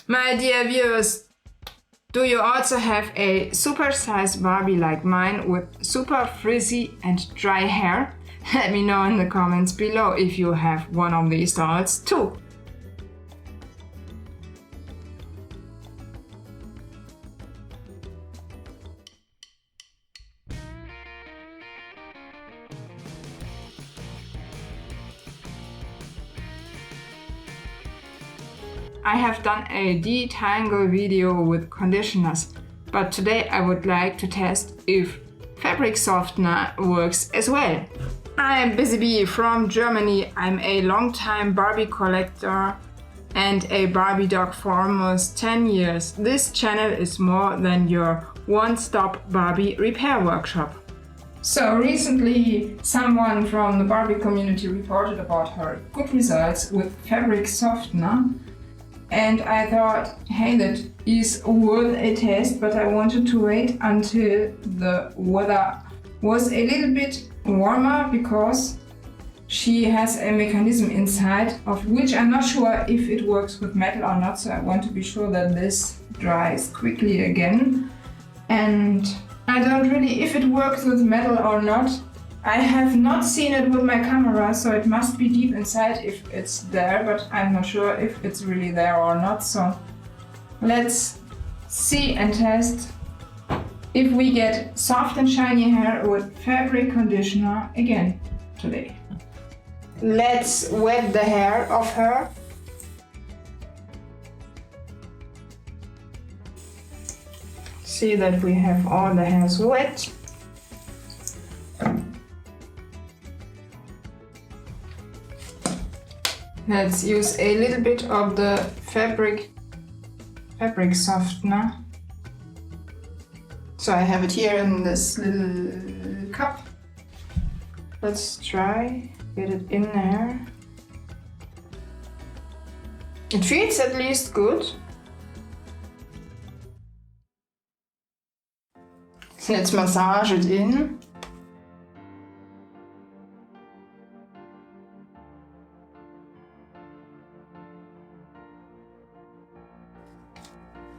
My dear viewers, do you also have a supersize Barbie like mine with super frizzy and dry hair? Let me know in the comments below if you have one of these dolls too. I have done a detangle video with conditioners, but today I would like to test if fabric softener works as well. I am Busy Bee from Germany. I'm a long-time Barbie collector and a Barbie dog for almost 10 years. This channel is more than your one-stop Barbie repair workshop. So recently someone from the Barbie community reported about her good results with fabric softener. And I thought, hey, that is worth a test, but I wanted to wait until the weather was a little bit warmer because she has a mechanism inside of which I'm not sure if it works with metal or not, so I want to be sure that this dries quickly again. And I don't really, if it works with metal or not. I have not seen it with my camera, so it must be deep inside if it's there, but I'm not sure if it's really there or not. So let's see and test if we get soft and shiny hair with fabric conditioner again today. Let's wet the hair of her. See that we have all the hairs wet. Let's use a little bit of the fabric softener. So I have it here in this little cup. Let's try, get it in there. It feels at least good. Let's massage it in.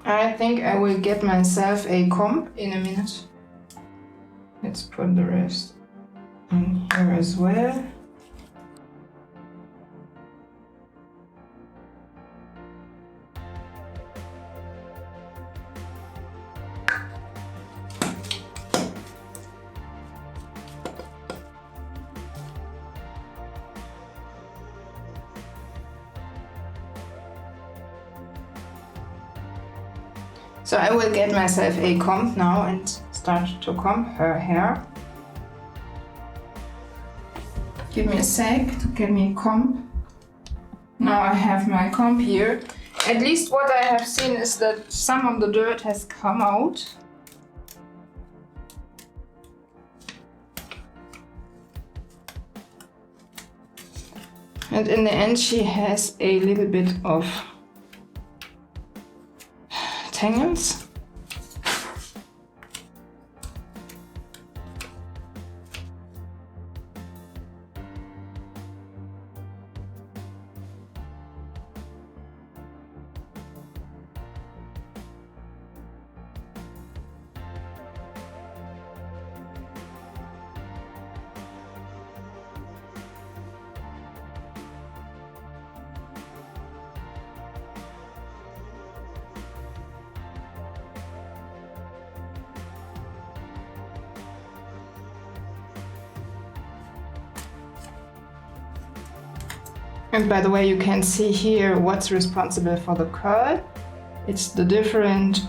I think I will get myself a comb in a minute. Let's put the rest in here as well. So I will get myself a comb now and start to comb her hair. Give me a sec to get me a comb. Now I have my comb here. At least what I have seen is that some of the dirt has come out. And in the end she has a little bit of tangles. And by the way, you can see here what's responsible for the curl. It's the different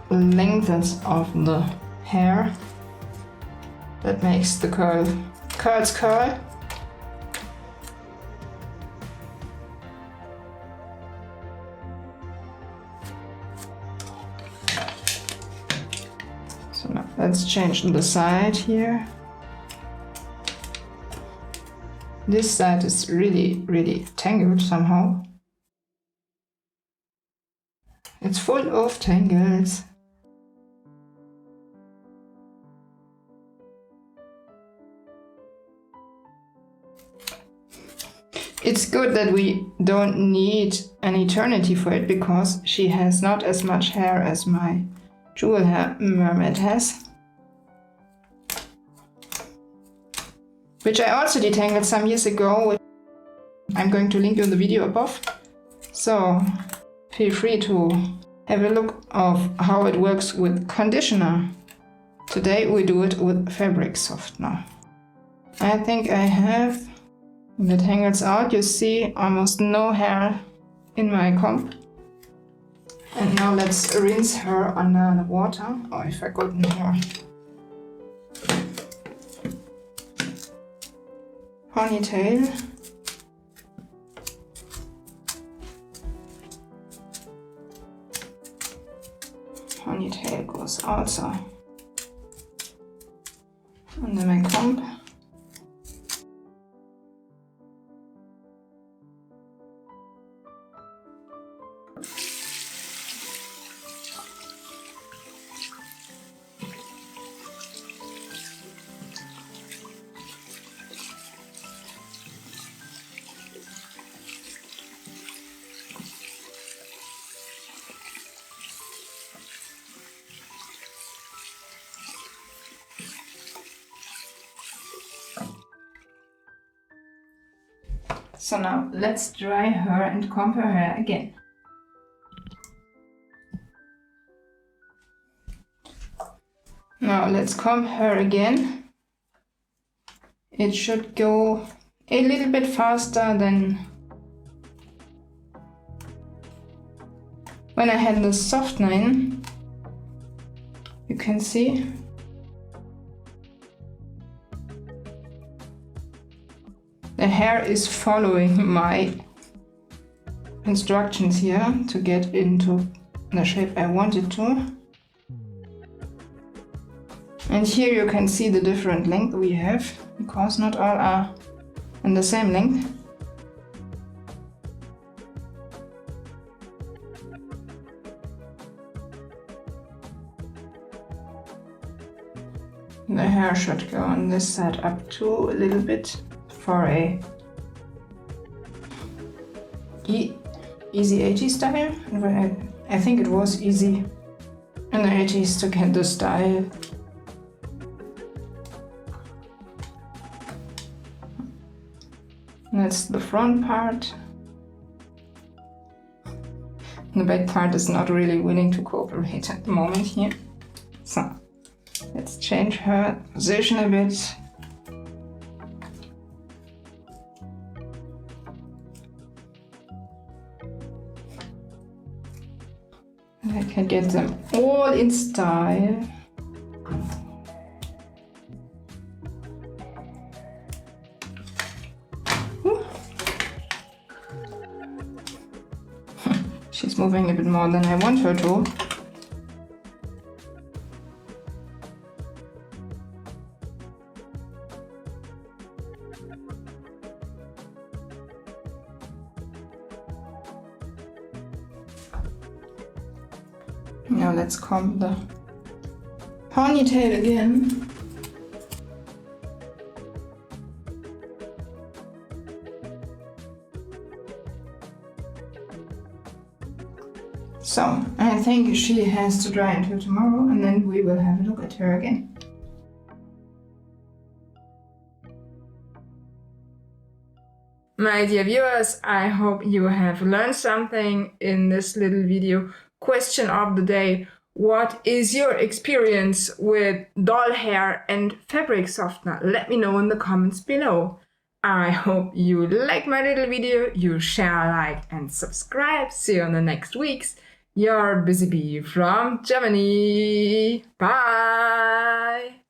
lengths of the hair that makes the curls curl. So now let's change the side here. This side is really tangled somehow. It's full of tangles. It's good that we don't need an eternity for it, because she has not as much hair as my jewel hair mermaid has. Which I also detangled some years ago. I'm going to link you in the video above. So feel free to have a look of how it works with conditioner. Today we do it with fabric softener. I think I have the tangles out. You see almost no hair in my comb. And now let's rinse her under the water. Oh, I forgotten her ponytail. Ponytail goes also under my comb. So now let's dry her and comb her hair again. Now let's comb her again. It should go a little bit faster than when I had the softener in. You can see. The hair is following my instructions here to get into the shape I want it to. And here you can see the different length we have, because not all are in the same length. The hair should go on this side up too a little bit for a easy 80s style. I think it was easy in the 80s to get the style. That's the front part. The back part is not really willing to cooperate at the moment here. So let's change her position a bit. I can get them all in style. She's moving a bit more than I want her to. Now let's comb the ponytail again. So I think she has to dry until tomorrow, and then we will have a look at her again. My dear viewers, I hope you have learned something in this little video. Question of the day: what is your experience with doll hair and fabric softener? Let me know in the comments below. I hope you liked my little video. You share, like, and subscribe. See you on the next weeks. Your Busy Bee from Germany. Bye!